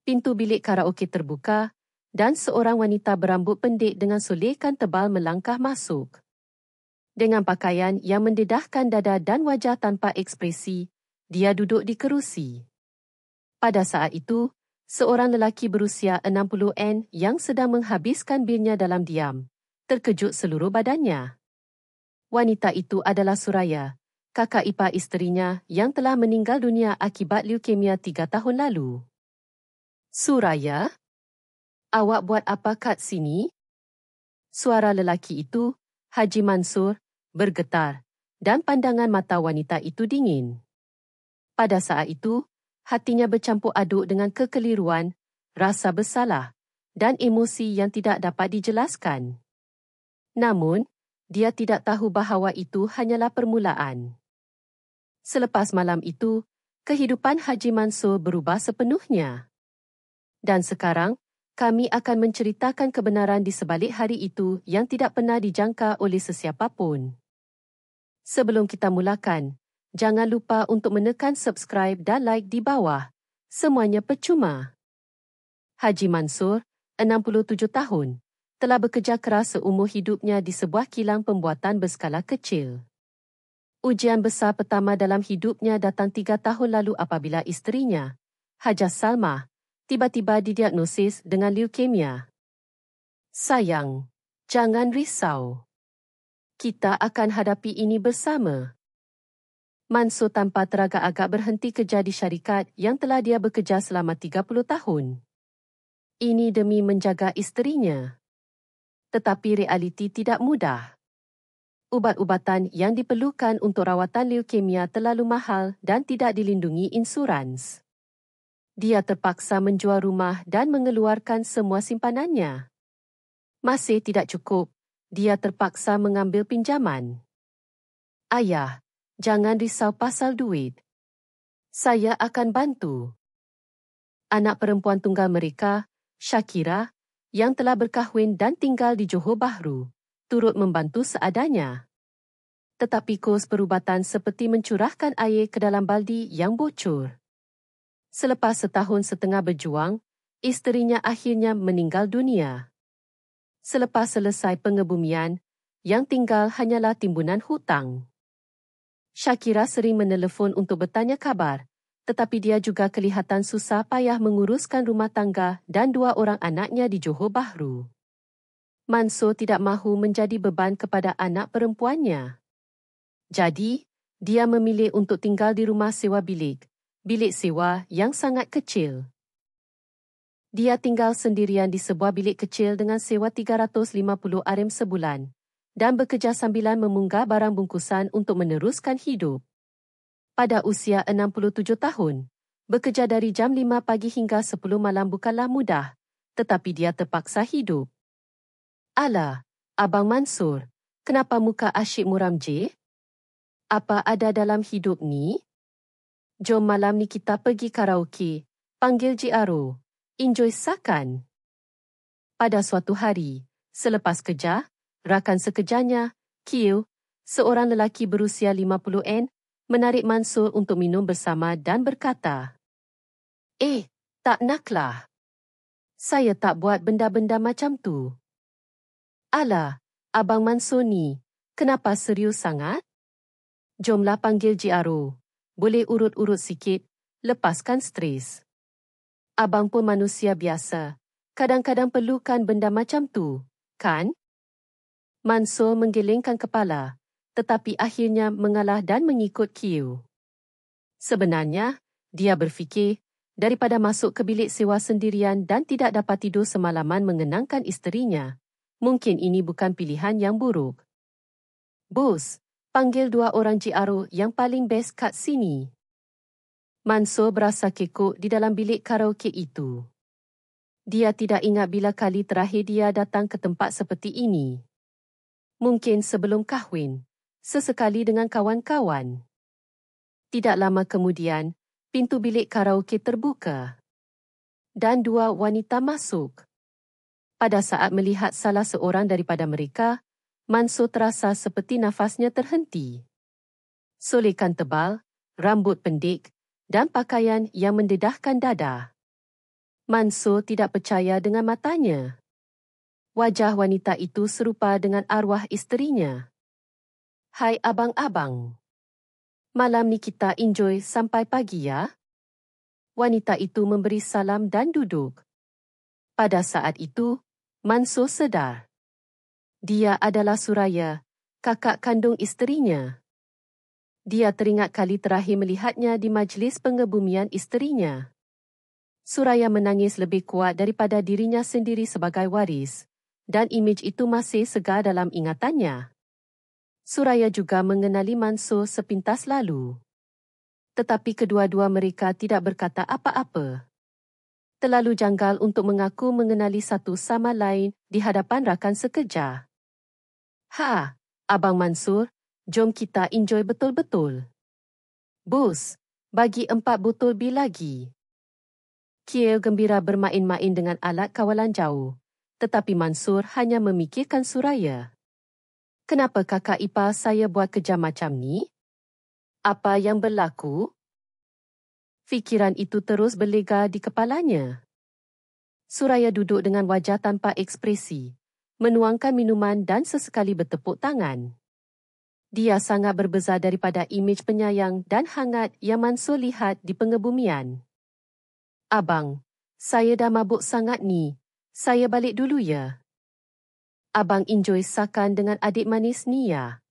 Pintu bilik karaoke terbuka dan seorang wanita berambut pendek dengan solekan tebal melangkah masuk. Dengan pakaian yang mendedahkan dada dan wajah tanpa ekspresi, dia duduk di kerusi. Pada saat itu, seorang lelaki berusia 60-an yang sedang menghabiskan birnya dalam diam, terkejut seluruh badannya. Wanita itu adalah Suraya, kakak ipar isterinya yang telah meninggal dunia akibat leukemia 3 tahun lalu. Suraya? Awak buat apa kat sini? Suara lelaki itu, Haji Mansur, bergetar dan pandangan mata wanita itu dingin. Pada saat itu, hatinya bercampur aduk dengan kekeliruan, rasa bersalah dan emosi yang tidak dapat dijelaskan. Namun, dia tidak tahu bahawa itu hanyalah permulaan. Selepas malam itu, kehidupan Haji Mansur berubah sepenuhnya. Dan sekarang, kami akan menceritakan kebenaran di sebalik hari itu yang tidak pernah dijangka oleh sesiapa pun. Sebelum kita mulakan, jangan lupa untuk menekan subscribe dan like di bawah. Semuanya percuma. Haji Mansur, 67 tahun, telah bekerja keras seumur hidupnya di sebuah kilang pembuatan berskala kecil. Ujian besar pertama dalam hidupnya datang 3 tahun lalu apabila isterinya, Hajah Salmah, tiba-tiba didiagnosis dengan leukemia. Sayang, jangan risau. Kita akan hadapi ini bersama. Mansur tanpa teragak-agak berhenti kerja di syarikat yang telah dia bekerja selama 30 tahun. Ini demi menjaga isterinya. Tetapi realiti tidak mudah. Ubat-ubatan yang diperlukan untuk rawatan leukemia terlalu mahal dan tidak dilindungi insurans. Dia terpaksa menjual rumah dan mengeluarkan semua simpanannya. Masih tidak cukup, dia terpaksa mengambil pinjaman. Ayah, jangan risau pasal duit. Saya akan bantu. Anak perempuan tunggal mereka, Shakira, yang telah berkahwin dan tinggal di Johor Bahru, turut membantu seadanya. Tetapi kos perubatan seperti mencurahkan air ke dalam baldi yang bocor. Selepas setahun setengah berjuang, isterinya akhirnya meninggal dunia. Selepas selesai pengebumian, yang tinggal hanyalah timbunan hutang. Shakira sering menelefon untuk bertanya kabar, tetapi dia juga kelihatan susah payah menguruskan rumah tangga dan 2 orang anaknya di Johor Bahru. Mansur tidak mahu menjadi beban kepada anak perempuannya. Jadi, dia memilih untuk tinggal di rumah sewa bilik sewa yang sangat kecil. Dia tinggal sendirian di sebuah bilik kecil dengan sewa 350 RM sebulan dan bekerja sambilan memunggah barang bungkusan untuk meneruskan hidup. Pada usia 67 tahun, bekerja dari jam 5 pagi hingga 10 malam bukanlah mudah, tetapi dia terpaksa hidup. Alah, Abang Mansur, kenapa muka asyik muram je? Apa ada dalam hidup ni? Jom malam ni kita pergi karaoke, panggil Aro, enjoy sakan. Pada suatu hari, selepas kerja, rakan sekerjanya, Kio, seorang lelaki berusia 50-an, menarik Mansur untuk minum bersama dan berkata, tak naklah. Saya tak buat benda-benda macam tu. Alah, Abang Mansur ni, kenapa serius sangat? Jomlah panggil Aro. Boleh urut-urut sikit, lepaskan stres. Abang pun manusia biasa. Kadang-kadang perlukan benda macam tu, kan? Mansur menggelengkan kepala, tetapi akhirnya mengalah dan mengikut Kio. Sebenarnya, dia berfikir, daripada masuk ke bilik sewa sendirian dan tidak dapat tidur semalaman mengenangkan isterinya, mungkin ini bukan pilihan yang buruk. Bos, panggil 2 orang Aro yang paling best kat sini. Mansur berasa kekok di dalam bilik karaoke itu. Dia tidak ingat bila kali terakhir dia datang ke tempat seperti ini. Mungkin sebelum kahwin, sesekali dengan kawan-kawan. Tidak lama kemudian, pintu bilik karaoke terbuka. Dan 2 wanita masuk. Pada saat melihat salah seorang daripada mereka, Mansur terasa seperti nafasnya terhenti. Solekan tebal, rambut pendek dan pakaian yang mendedahkan dada. Mansur tidak percaya dengan matanya. Wajah wanita itu serupa dengan arwah isterinya. Hai abang-abang. Malam ni kita enjoy sampai pagi ya? Wanita itu memberi salam dan duduk. Pada saat itu, Mansur sedar. Dia adalah Suraya, kakak kandung isterinya. Dia teringat kali terakhir melihatnya di majlis pengebumian isterinya. Suraya menangis lebih kuat daripada dirinya sendiri sebagai waris, dan imej itu masih segar dalam ingatannya. Suraya juga mengenali Mansur sepintas lalu. Tetapi kedua-dua mereka tidak berkata apa-apa. Terlalu janggal untuk mengaku mengenali satu sama lain di hadapan rakan sekerja. Ha, Abang Mansur, jom kita enjoy betul-betul. Bos, bagi 4 botol bir lagi. Kiel gembira bermain-main dengan alat kawalan jauh, tetapi Mansur hanya memikirkan Suraya. Kenapa kakak ipar saya buat kejam macam ni? Apa yang berlaku? Fikiran itu terus berlega di kepalanya. Suraya duduk dengan wajah tanpa ekspresi, menuangkan minuman dan sesekali bertepuk tangan. Dia sangat berbeza daripada imej penyayang dan hangat yang Mansur lihat di pengebumian. Abang, saya dah mabuk sangat ni. Saya balik dulu ya. Abang enjoy sakan dengan adik manis ni ya.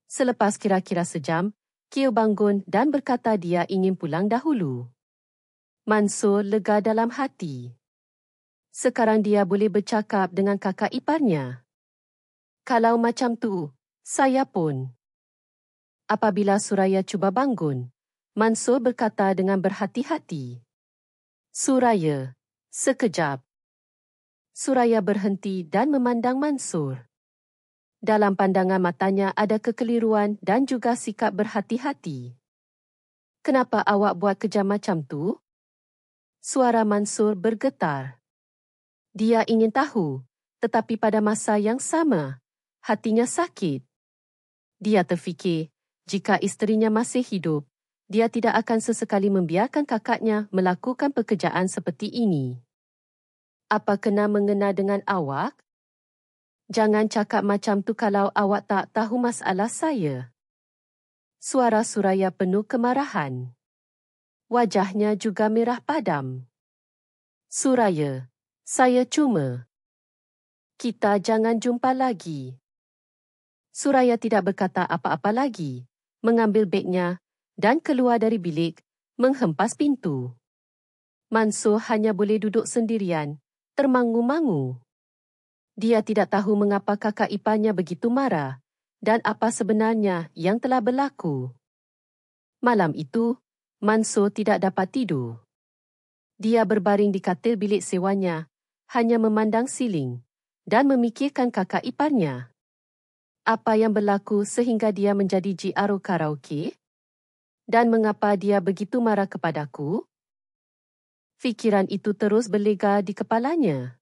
Selepas kira-kira sejam, Kiel bangun dan berkata dia ingin pulang dahulu. Mansur lega dalam hati. Sekarang dia boleh bercakap dengan kakak iparnya. Kalau macam tu, saya pun. Apabila Suraya cuba bangun, Mansur berkata dengan berhati-hati. Suraya, sekejap. Suraya berhenti dan memandang Mansur. Dalam pandangan matanya ada kekeliruan dan juga sikap berhati-hati. Kenapa awak buat kejam macam tu? Suara Mansur bergetar. Dia ingin tahu, tetapi pada masa yang sama, hatinya sakit. Dia terfikir, jika isterinya masih hidup, dia tidak akan sesekali membiarkan kakaknya melakukan pekerjaan seperti ini. Apa kena mengena dengan awak? Jangan cakap macam tu kalau awak tak tahu masalah saya. Suara Suraya penuh kemarahan. Wajahnya juga merah padam. Suraya, saya cuma. Kita jangan jumpa lagi. Suraya tidak berkata apa-apa lagi, mengambil begnya dan keluar dari bilik, menghempas pintu. Mansur hanya boleh duduk sendirian, termangu-mangu. Dia tidak tahu mengapa kakak iparnya begitu marah dan apa sebenarnya yang telah berlaku. Malam itu, Mansur tidak dapat tidur. Dia berbaring di katil bilik sewanya, hanya memandang siling dan memikirkan kakak iparnya. Apa yang berlaku sehingga dia menjadi GRO karaoke? Dan mengapa dia begitu marah kepadaku? Fikiran itu terus berlega di kepalanya.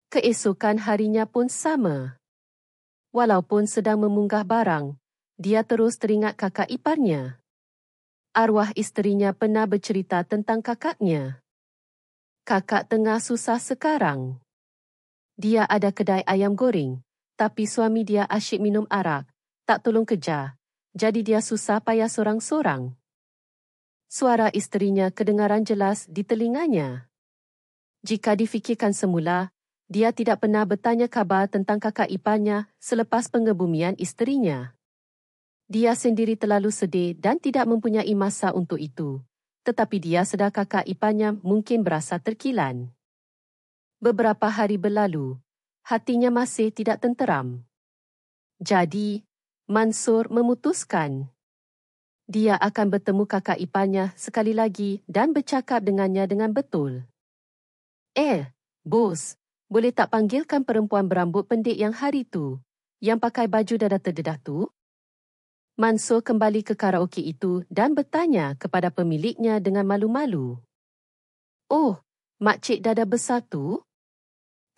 Keesokan harinya pun sama. Walaupun sedang memunggah barang, dia terus teringat kakak iparnya. Arwah isterinya pernah bercerita tentang kakaknya. Kakak tengah susah sekarang. Dia ada kedai ayam goreng, tapi suami dia asyik minum arak, tak tolong kerja. Jadi dia susah payah sorang-sorang. Suara isterinya kedengaran jelas di telinganya. Jika difikirkan semula, dia tidak pernah bertanya khabar tentang kakak iparnya selepas pengebumian isterinya. Dia sendiri terlalu sedih dan tidak mempunyai masa untuk itu, tetapi dia sedar kakak iparnya mungkin berasa terkilan. Beberapa hari berlalu, hatinya masih tidak tenteram. Jadi, Mansur memutuskan. Dia akan bertemu kakak iparnya sekali lagi dan bercakap dengannya dengan betul. Bos, boleh tak panggilkan perempuan berambut pendek yang hari tu, yang pakai baju dada terdedah tu? Mansur kembali ke karaoke itu dan bertanya kepada pemiliknya dengan malu-malu. Oh, makcik dada besar tu?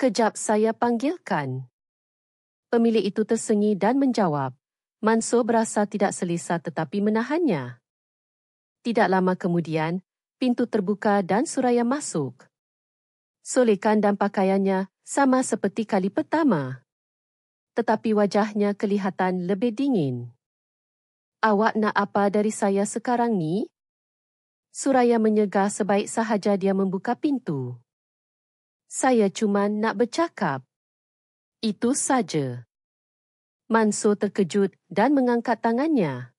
Kejap saya panggilkan. Pemilik itu tersengi dan menjawab. Mansur berasa tidak selesa tetapi menahannya. Tidak lama kemudian, pintu terbuka dan Suraya masuk. Solekan dan pakaiannya sama seperti kali pertama. Tetapi wajahnya kelihatan lebih dingin. Awak nak apa dari saya sekarang ni? Suraya menyegah sebaik sahaja dia membuka pintu. Saya cuma nak bercakap. Itu saja. Mansur terkejut dan mengangkat tangannya.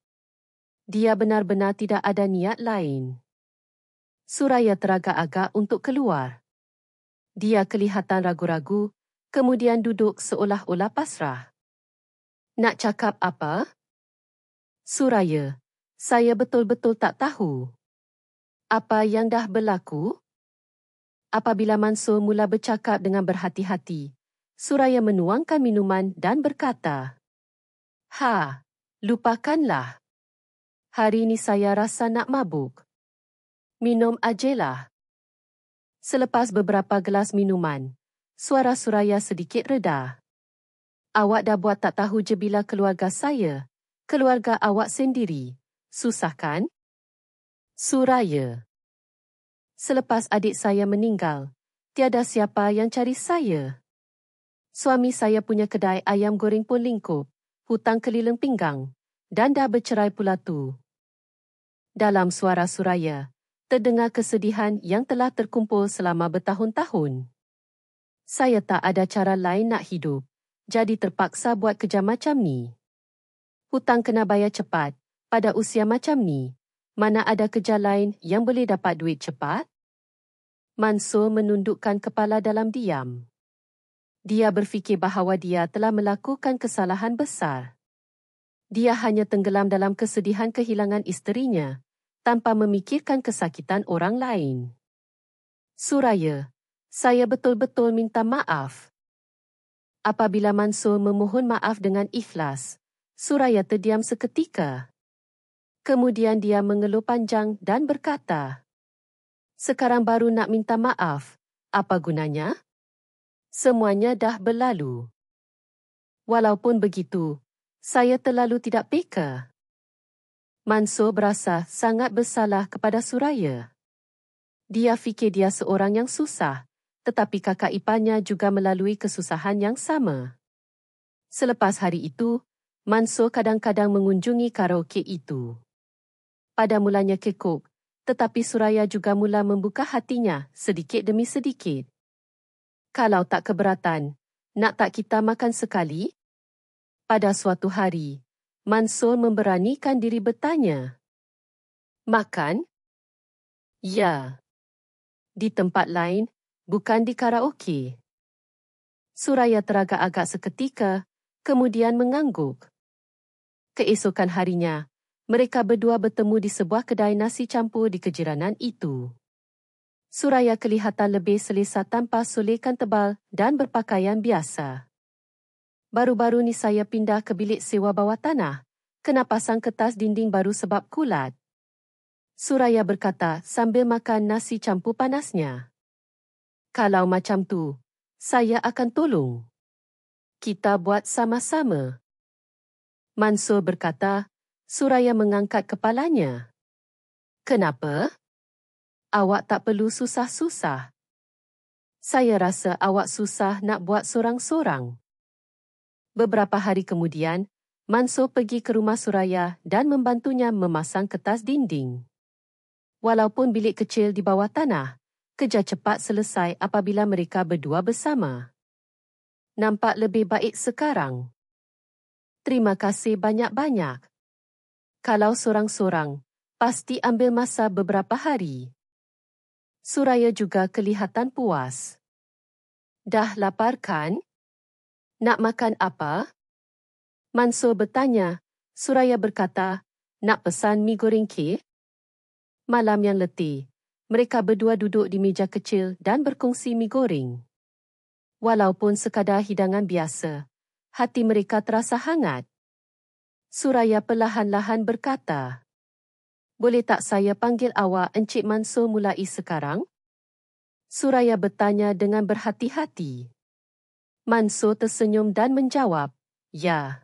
Dia benar-benar tidak ada niat lain. Suraya teragak-agak untuk keluar. Dia kelihatan ragu-ragu, kemudian duduk seolah-olah pasrah. Nak cakap apa? Suraya, saya betul-betul tak tahu. Apa yang dah berlaku? Apabila Mansur mula bercakap dengan berhati-hati, Suraya menuangkan minuman dan berkata, lupakanlah. Hari ini saya rasa nak mabuk. Minum ajalah. Selepas beberapa gelas minuman, suara Suraya sedikit reda. Awak dah buat tak tahu je bila keluarga saya, keluarga awak sendiri. Susah kan? Suraya. Selepas adik saya meninggal, tiada siapa yang cari saya. Suami saya punya kedai ayam goreng pun lingkup, hutang keliling pinggang, dan dah bercerai pula tu. Dalam suara Suraya, terdengar kesedihan yang telah terkumpul selama bertahun-tahun. Saya tak ada cara lain nak hidup, jadi terpaksa buat kerja macam ni. Hutang kena bayar cepat, pada usia macam ni, mana ada kerja lain yang boleh dapat duit cepat? Mansur menundukkan kepala dalam diam. Dia berfikir bahawa dia telah melakukan kesalahan besar. Dia hanya tenggelam dalam kesedihan kehilangan isterinya, tanpa memikirkan kesakitan orang lain. Suraya, saya betul-betul minta maaf. Apabila Mansur memohon maaf dengan ikhlas, Suraya terdiam seketika. Kemudian dia mengeluh panjang dan berkata, sekarang baru nak minta maaf, apa gunanya? Semuanya dah berlalu. Walaupun begitu, saya terlalu tidak peka. Mansur berasa sangat bersalah kepada Suraya. Dia fikir dia seorang yang susah, tetapi kakak iparnya juga melalui kesusahan yang sama. Selepas hari itu, Mansur kadang-kadang mengunjungi karaoke itu. Pada mulanya kekok, tetapi Suraya juga mula membuka hatinya sedikit demi sedikit. Kalau tak keberatan, nak tak kita makan sekali? Pada suatu hari, Mansur memberanikan diri bertanya. Makan? Ya. Di tempat lain, bukan di karaoke. Suraya teragak-agak seketika, kemudian mengangguk. Keesokan harinya, mereka berdua bertemu di sebuah kedai nasi campur di kejiranan itu. Suraya kelihatan lebih selesa tanpa solekan tebal dan berpakaian biasa. Baru-baru ni saya pindah ke bilik sewa bawah tanah, kena pasang kertas dinding baru sebab kulat. Suraya berkata sambil makan nasi campur panasnya. Kalau macam tu, saya akan tolong. Kita buat sama-sama. Mansur berkata, Suraya mengangkat kepalanya. Kenapa? Awak tak perlu susah-susah. Saya rasa awak susah nak buat sorang-sorang. Beberapa hari kemudian, Mansur pergi ke rumah Suraya dan membantunya memasang kertas dinding. Walaupun bilik kecil di bawah tanah, kerja cepat selesai apabila mereka berdua bersama. Nampak lebih baik sekarang. Terima kasih banyak-banyak. Kalau sorang-sorang, pasti ambil masa beberapa hari. Suraya juga kelihatan puas. Dah lapar kan? Nak makan apa? Mansur bertanya. Suraya berkata, nak pesan mi goreng ke? Malam yang letih, mereka berdua duduk di meja kecil dan berkongsi mi goreng. Walaupun sekadar hidangan biasa, hati mereka terasa hangat. Suraya perlahan-lahan berkata, boleh tak saya panggil awak Encik Mansur mulai sekarang? Suraya bertanya dengan berhati-hati. Mansur tersenyum dan menjawab, ya.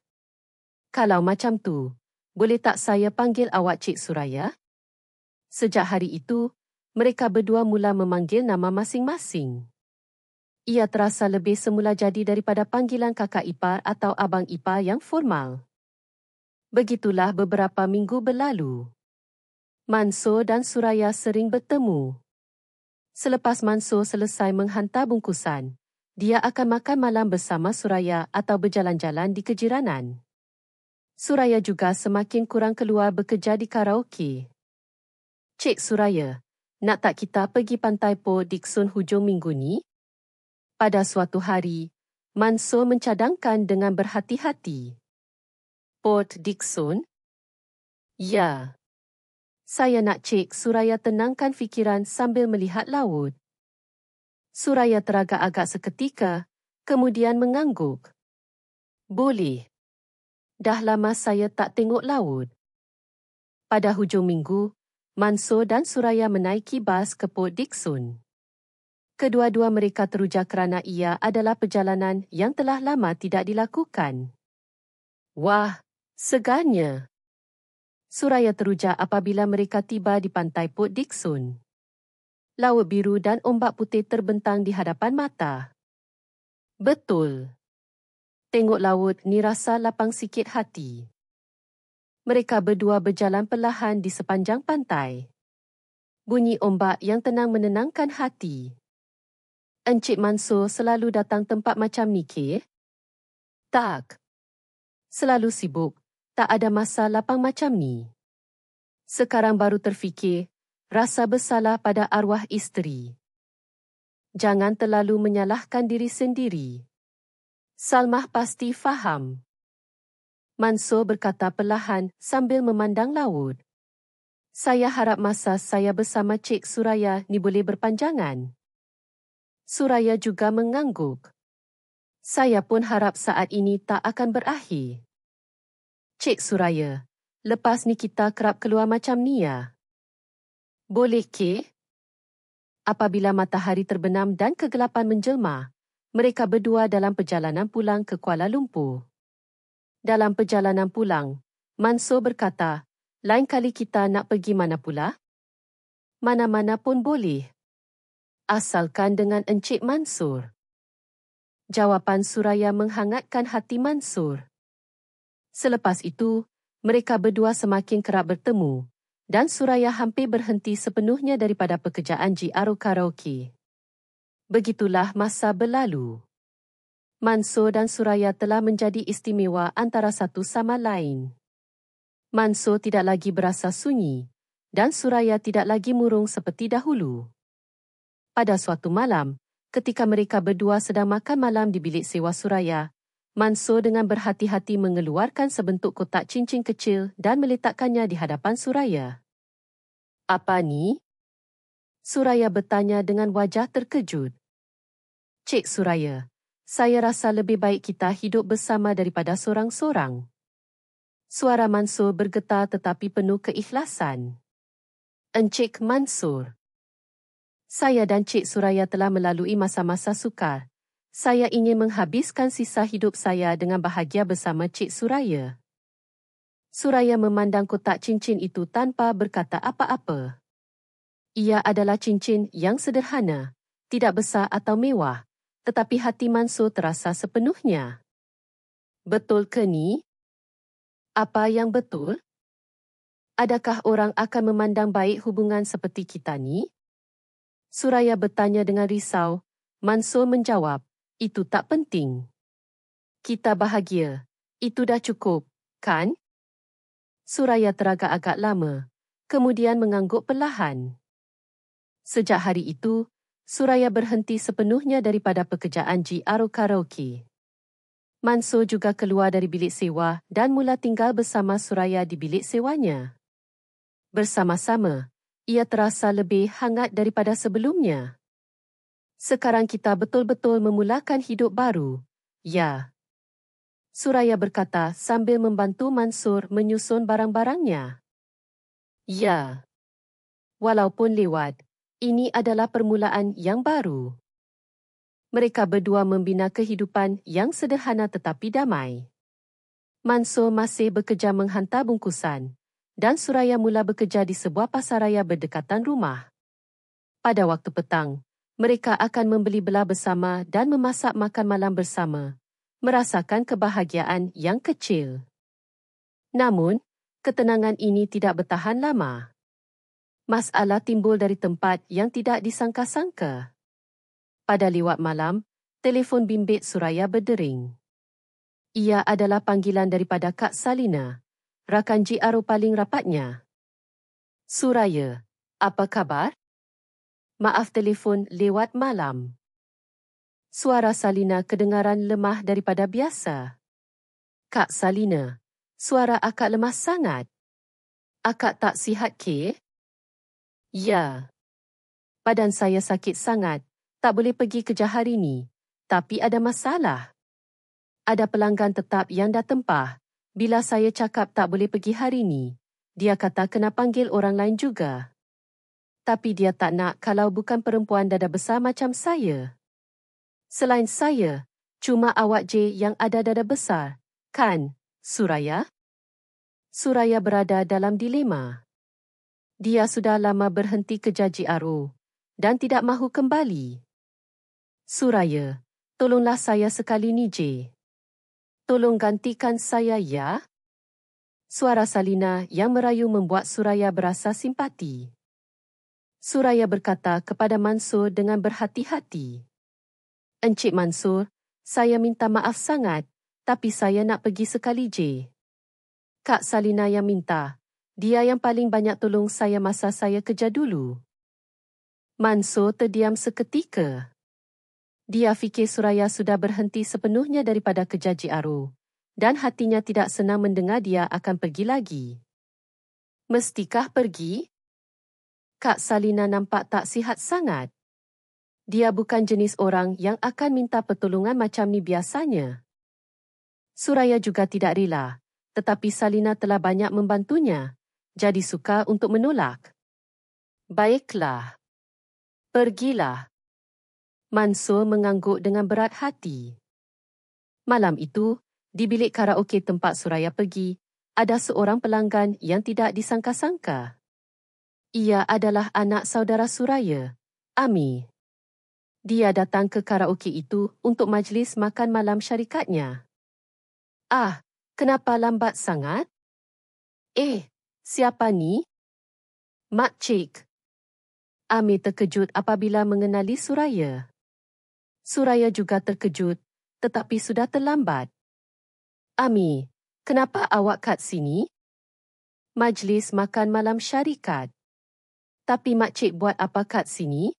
Kalau macam tu, boleh tak saya panggil awak Cik Suraya? Sejak hari itu, Mereka berdua mula memanggil nama masing-masing. Ia terasa lebih semula jadi daripada panggilan kakak ipar atau abang ipar yang formal. Begitulah beberapa minggu berlalu. Mansur dan Suraya sering bertemu. Selepas Mansur selesai menghantar bungkusan, dia akan makan malam bersama Suraya atau berjalan-jalan di kejiranan. Suraya juga semakin kurang keluar bekerja di karaoke. Cik Suraya, nak tak kita pergi pantai Port Dickson hujung minggu ni? Pada suatu hari, Mansur mencadangkan dengan berhati-hati. Port Dickson? Ya. Saya nak Cik Suraya tenangkan fikiran sambil melihat laut. Suraya teragak-agak seketika, kemudian mengangguk. Boleh. Dah lama saya tak tengok laut. Pada hujung minggu, Mansur dan Suraya menaiki bas ke Port Dickson. Kedua-dua mereka teruja kerana ia adalah perjalanan yang telah lama tidak dilakukan. Wah, segarnya. Suraya teruja apabila mereka tiba di pantai Port Dickson. Laut biru dan ombak putih terbentang di hadapan mata. Betul. Tengok laut ni rasa lapang sikit hati. Mereka berdua berjalan perlahan di sepanjang pantai. Bunyi ombak yang tenang menenangkan hati. Encik Mansur selalu datang tempat macam ni, ke? Tak. Selalu sibuk, tak ada masa lapang macam ni. Sekarang baru terfikir, rasa bersalah pada arwah isteri. Jangan terlalu menyalahkan diri sendiri. Salmah pasti faham. Mansur berkata perlahan sambil memandang laut. Saya harap masa saya bersama Cik Suraya ni boleh berpanjangan. Suraya juga mengangguk. Saya pun harap saat ini tak akan berakhir. Cik Suraya, lepas ni kita kerap keluar macam ni ya? Boleh, ke? Apabila matahari terbenam dan kegelapan menjelma, mereka berdua dalam perjalanan pulang ke Kuala Lumpur. Dalam perjalanan pulang, Mansur berkata, lain kali kita nak pergi mana pula? Mana-mana pun boleh. Asalkan dengan Encik Mansur. Jawapan Suraya menghangatkan hati Mansur. Selepas itu, mereka berdua semakin kerap bertemu dan Suraya hampir berhenti sepenuhnya daripada pekerjaan GRO Karaoke. Begitulah masa berlalu. Mansur dan Suraya telah menjadi istimewa antara satu sama lain. Mansur tidak lagi berasa sunyi dan Suraya tidak lagi murung seperti dahulu. Pada suatu malam, ketika mereka berdua sedang makan malam di bilik sewa Suraya, Mansur dengan berhati-hati mengeluarkan sebentuk kotak cincin kecil dan meletakkannya di hadapan Suraya. Apa ni? Suraya bertanya dengan wajah terkejut. Cik Suraya, saya rasa lebih baik kita hidup bersama daripada sorang-sorang. Suara Mansur bergetar tetapi penuh keikhlasan. Encik Mansur. Saya dan Cik Suraya telah melalui masa-masa sukar. Saya ingin menghabiskan sisa hidup saya dengan bahagia bersama Cik Suraya. Suraya memandang kotak cincin itu tanpa berkata apa-apa. Ia adalah cincin yang sederhana, tidak besar atau mewah, tetapi hati Mansur terasa sepenuhnya. Betul ke ni? Apa yang betul? Adakah orang akan memandang baik hubungan seperti kita ni? Suraya bertanya dengan risau. Mansur menjawab, itu tak penting. Kita bahagia. Itu dah cukup, kan? Suraya teragak-agak lama, kemudian mengangguk perlahan. Sejak hari itu, Suraya berhenti sepenuhnya daripada pekerjaan GRO Karaoke. Mansur juga keluar dari bilik sewa dan mula tinggal bersama Suraya di bilik sewanya. Bersama-sama, ia terasa lebih hangat daripada sebelumnya. Sekarang kita betul-betul memulakan hidup baru, ya. Suraya berkata sambil membantu Mansur menyusun barang-barangnya. Ya. Walaupun lewat, ini adalah permulaan yang baru. Mereka berdua membina kehidupan yang sederhana tetapi damai. Mansur masih bekerja menghantar bungkusan dan Suraya mula bekerja di sebuah pasaraya berdekatan rumah. Pada waktu petang, mereka akan membeli belah bersama dan memasak makan malam bersama, merasakan kebahagiaan yang kecil. Namun, ketenangan ini tidak bertahan lama. Masalah timbul dari tempat yang tidak disangka-sangka. Pada lewat malam, telefon bimbit Suraya berdering. Ia adalah panggilan daripada Kak Salina, rakan GRO paling rapatnya. Suraya, apa khabar? Maaf telefon lewat malam. Suara Salina kedengaran lemah daripada biasa. Kak Salina, suara akak lemah sangat. Akak tak sihat ke? Ya. Badan saya sakit sangat. Tak boleh pergi kerja hari ni. Tapi ada masalah. Ada pelanggan tetap yang dah tempah. Bila saya cakap tak boleh pergi hari ni, dia kata kena panggil orang lain juga. Tapi dia tak nak kalau bukan perempuan dada besar macam saya. Selain saya, cuma awak je yang ada dada besar. Kan, Suraya? Suraya berada dalam dilema. Dia sudah lama berhenti kerja GRO dan tidak mahu kembali. Suraya, tolonglah saya sekali ni je. Tolong gantikan saya ya. Suara Salina yang merayu membuat Suraya berasa simpati. Suraya berkata kepada Mansur dengan berhati-hati. Encik Mansur, saya minta maaf sangat, tapi saya nak pergi sekali je. Kak Salina yang minta. Dia yang paling banyak tolong saya masa saya kerja dulu. Mansur terdiam seketika. Dia fikir Suraya sudah berhenti sepenuhnya daripada kerja GRO dan hatinya tidak senang mendengar dia akan pergi lagi. Mestikah pergi? Kak Salina nampak tak sihat sangat. Dia bukan jenis orang yang akan minta pertolongan macam ni biasanya. Suraya juga tidak rela, tetapi Salina telah banyak membantunya, jadi sukar untuk menolak. Baiklah. Pergilah. Mansur mengangguk dengan berat hati. Malam itu, di bilik karaoke tempat Suraya pergi, ada seorang pelanggan yang tidak disangka-sangka. Ia adalah anak saudara Suraya, Ami. Dia datang ke karaoke itu untuk majlis makan malam syarikatnya. Ah, kenapa lambat sangat? Siapa ni? Makcik. Ami terkejut apabila mengenali Suraya. Suraya juga terkejut, tetapi sudah terlambat. Ami, kenapa awak kat sini? Majlis makan malam syarikat. Tapi makcik buat apa kat sini?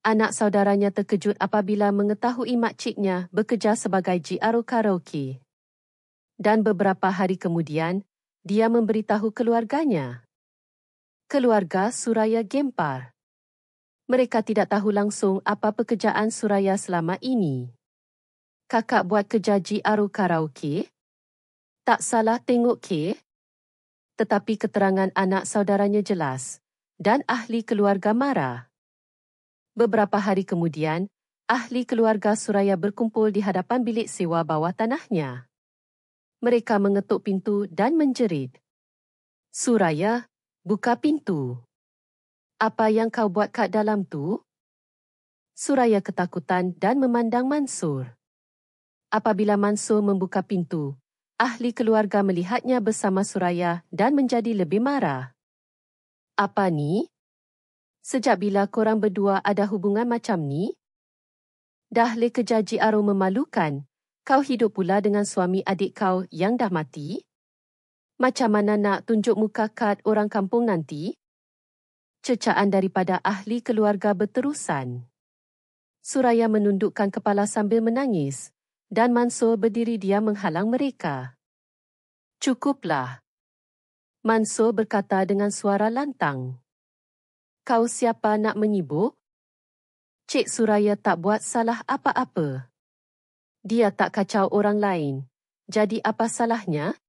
Anak saudaranya terkejut apabila mengetahui makciknya bekerja sebagai GRO karaoke. Dan beberapa hari kemudian, dia memberitahu keluarganya. Keluarga Suraya gempar. Mereka tidak tahu langsung apa pekerjaan Suraya selama ini. Kakak buat kerja GRO karaoke? Tak salah tengok ke? Tetapi keterangan anak saudaranya jelas dan ahli keluarga marah. Beberapa hari kemudian, ahli keluarga Suraya berkumpul di hadapan bilik sewa bawah tanahnya. Mereka mengetuk pintu dan menjerit. Suraya, buka pintu. Apa yang kau buat kat dalam tu? Suraya ketakutan dan memandang Mansur. Apabila Mansur membuka pintu, ahli keluarga melihatnya bersama Suraya dan menjadi lebih marah. Apa ni? Sejak bila korang berdua ada hubungan macam ni? Dah le kerja GRO memalukan, kau hidup pula dengan suami adik kau yang dah mati? Macam mana nak tunjuk muka kad orang kampung nanti? Cecaan daripada ahli keluarga berterusan. Suraya menundukkan kepala sambil menangis dan Mansur berdiri diam menghalang mereka. Cukuplah. Mansur berkata dengan suara lantang. Kau siapa nak menyibuk? Cik Suraya tak buat salah apa-apa. Dia tak kacau orang lain. Jadi apa salahnya?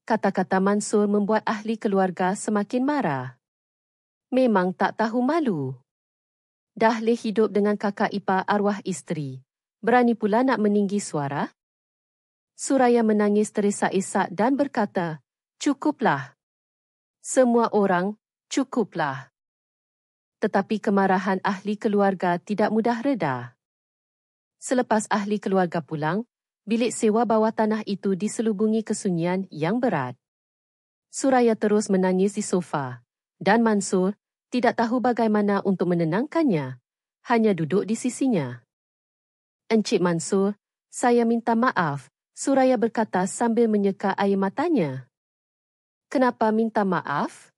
Kata-kata Mansur membuat ahli keluarga semakin marah. Memang tak tahu malu. Dah le hidup dengan kakak ipar arwah isteri. Berani pula nak meninggi suara? Suraya menangis terisak-isak dan berkata, cukuplah. Semua orang, cukuplah. Tetapi kemarahan ahli keluarga tidak mudah reda. Selepas ahli keluarga pulang, bilik sewa bawah tanah itu diselubungi kesunyian yang berat. Suraya terus menangis di sofa, dan Mansur tidak tahu bagaimana untuk menenangkannya, hanya duduk di sisinya. Encik Mansur, saya minta maaf, Suraya berkata sambil menyeka air matanya. Kenapa minta maaf?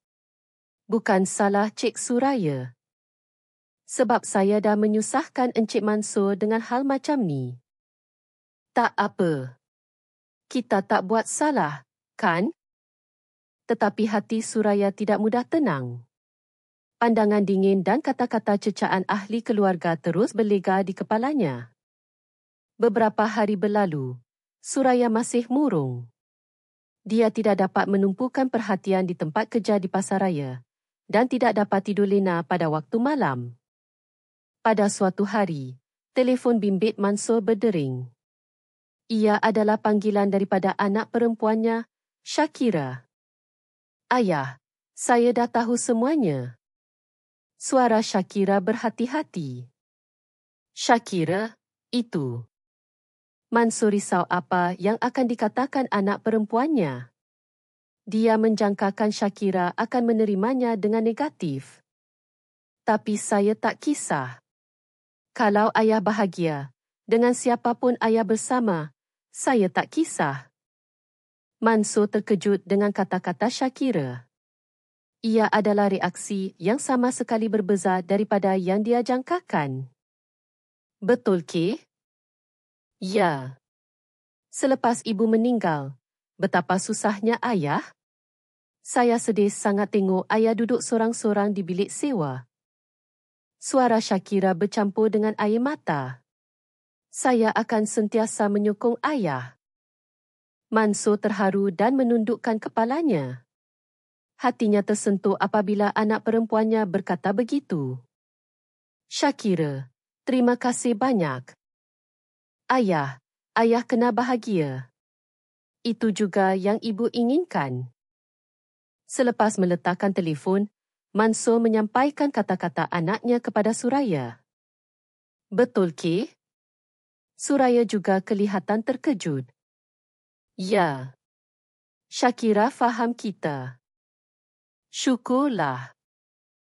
Bukan salah Cik Suraya. Sebab saya dah menyusahkan Encik Mansur dengan hal macam ni. Tak apa. Kita tak buat salah, kan? Tetapi hati Suraya tidak mudah tenang. Pandangan dingin dan kata-kata cecaan ahli keluarga terus berlega di kepalanya. Beberapa hari berlalu, Suraya masih murung. Dia tidak dapat menumpukan perhatian di tempat kerja di pasaraya dan tidak dapat tidur lena pada waktu malam. Pada suatu hari, telefon bimbit Mansur berdering. Ia adalah panggilan daripada anak perempuannya, Shakira. Ayah, saya dah tahu semuanya. Suara Shakira berhati-hati. Shakira, itu. Mansur risau apa yang akan dikatakan anak perempuannya. Dia menjangkakan Shakira akan menerimanya dengan negatif. Tapi saya tak kisah. Kalau ayah bahagia, dengan siapapun ayah bersama, saya tak kisah. Mansur terkejut dengan kata-kata Shakira. Ia adalah reaksi yang sama sekali berbeza daripada yang dia jangkakan. Betul ke? Ya. Selepas ibu meninggal, betapa susahnya ayah? Saya sedih sangat tengok ayah duduk sorang-sorang di bilik sewa. Suara Shakira bercampur dengan air mata. Saya akan sentiasa menyokong ayah. Mansur terharu dan menundukkan kepalanya. Hatinya tersentuh apabila anak perempuannya berkata begitu. Shakira, terima kasih banyak. Ayah kena bahagia. Itu juga yang ibu inginkan. Selepas meletakkan telefon, Mansur menyampaikan kata-kata anaknya kepada Suraya. Betul ke? Suraya juga kelihatan terkejut. Ya. Shakira faham kita. Syukurlah.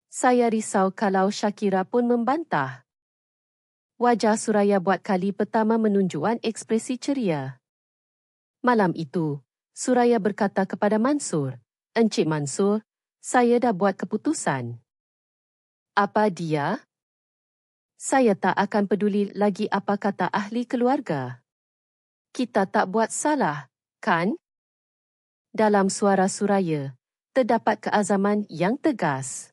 Saya risau kalau Shakira pun membantah. Wajah Suraya buat kali pertama menunjukkan ekspresi ceria. Malam itu, Suraya berkata kepada Mansur, Encik Mansur, saya dah buat keputusan. Apa dia? Saya tak akan peduli lagi apa kata ahli keluarga. Kita tak buat salah, kan? Dalam suara Suraya, terdapat keazaman yang tegas.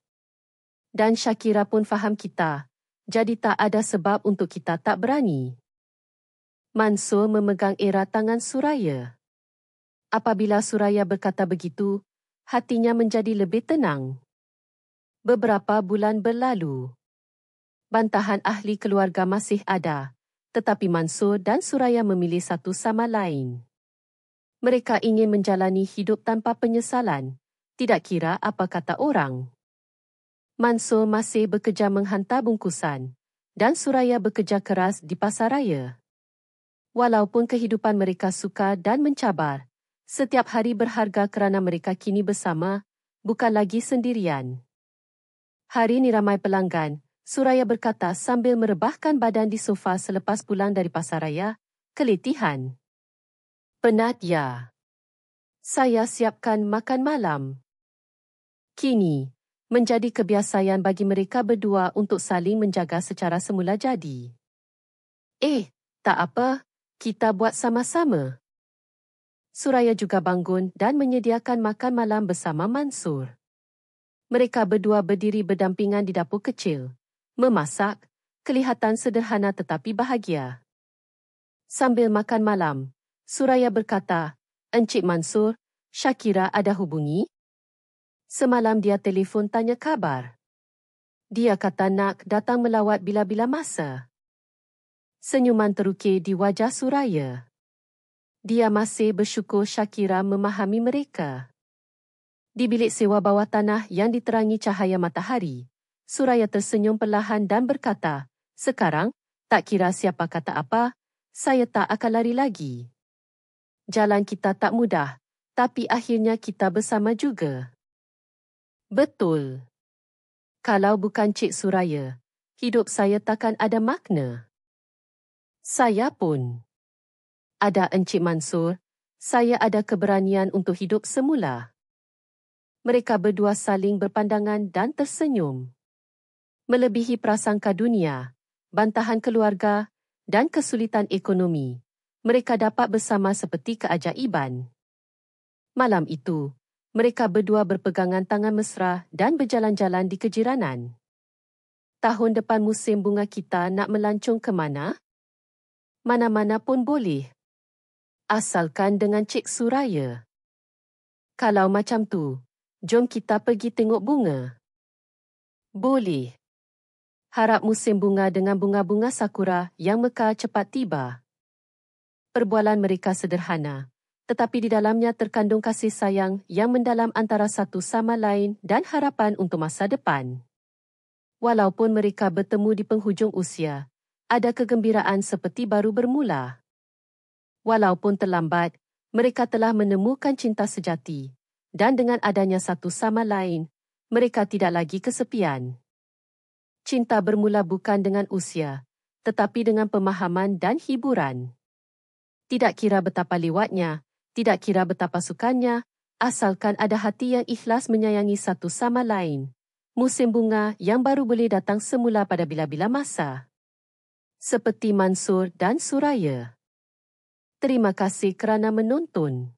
Dan Shakira pun faham kita, jadi tak ada sebab untuk kita tak berani. Mansur memegang erat tangan Suraya. Apabila Suraya berkata begitu, hatinya menjadi lebih tenang. Beberapa bulan berlalu. Bantahan ahli keluarga masih ada, tetapi Mansur dan Suraya memilih satu sama lain. Mereka ingin menjalani hidup tanpa penyesalan, tidak kira apa kata orang. Mansur masih bekerja menghantar bungkusan, dan Suraya bekerja keras di pasaraya. Walaupun kehidupan mereka sukar dan mencabar, setiap hari berharga kerana mereka kini bersama, bukan lagi sendirian. Hari ini ramai pelanggan, Suraya berkata sambil merebahkan badan di sofa selepas pulang dari pasaraya, keletihan. Penat ya. Saya siapkan makan malam. Kini, menjadi kebiasaan bagi mereka berdua untuk saling menjaga secara semula jadi. Tak apa, kita buat sama-sama. Suraya juga bangun dan menyediakan makan malam bersama Mansur. Mereka berdua berdiri berdampingan di dapur kecil. Memasak, kelihatan sederhana tetapi bahagia. Sambil makan malam, Suraya berkata, Encik Mansur, Shakira ada hubungi? Semalam dia telefon tanya kabar. Dia kata nak datang melawat bila-bila masa. Senyuman terukir di wajah Suraya. Dia masih bersyukur Shakira memahami mereka. Di bilik sewa bawah tanah yang diterangi cahaya matahari, Suraya tersenyum perlahan dan berkata, "Sekarang, tak kira siapa kata apa, saya tak akan lari lagi. Jalan kita tak mudah, tapi akhirnya kita bersama juga." Betul. Kalau bukan Cik Suraya, hidup saya takkan ada makna. Saya pun. Ada Encik Mansur, saya ada keberanian untuk hidup semula. Mereka berdua saling berpandangan dan tersenyum. Melebihi prasangka dunia, bantahan keluarga dan kesulitan ekonomi, mereka dapat bersama seperti keajaiban. Malam itu, mereka berdua berpegangan tangan mesra dan berjalan-jalan di kejiranan. Tahun depan musim bunga kita nak melancong ke mana? Mana-mana pun boleh. Asalkan dengan Cik Suraya. Kalau macam tu, jom kita pergi tengok bunga. Boleh. Harap musim bunga dengan bunga-bunga sakura yang mekar cepat tiba. Perbualan mereka sederhana, tetapi di dalamnya terkandung kasih sayang yang mendalam antara satu sama lain dan harapan untuk masa depan. Walaupun mereka bertemu di penghujung usia, ada kegembiraan seperti baru bermula. Walaupun terlambat, mereka telah menemukan cinta sejati, dan dengan adanya satu sama lain, mereka tidak lagi kesepian. Cinta bermula bukan dengan usia, tetapi dengan pemahaman dan hiburan. Tidak kira betapa lewatnya, tidak kira betapa sukanya, asalkan ada hati yang ikhlas menyayangi satu sama lain. Musim bunga yang baru boleh datang semula pada bila-bila masa. Seperti Mansur dan Suraya. Terima kasih kerana menonton.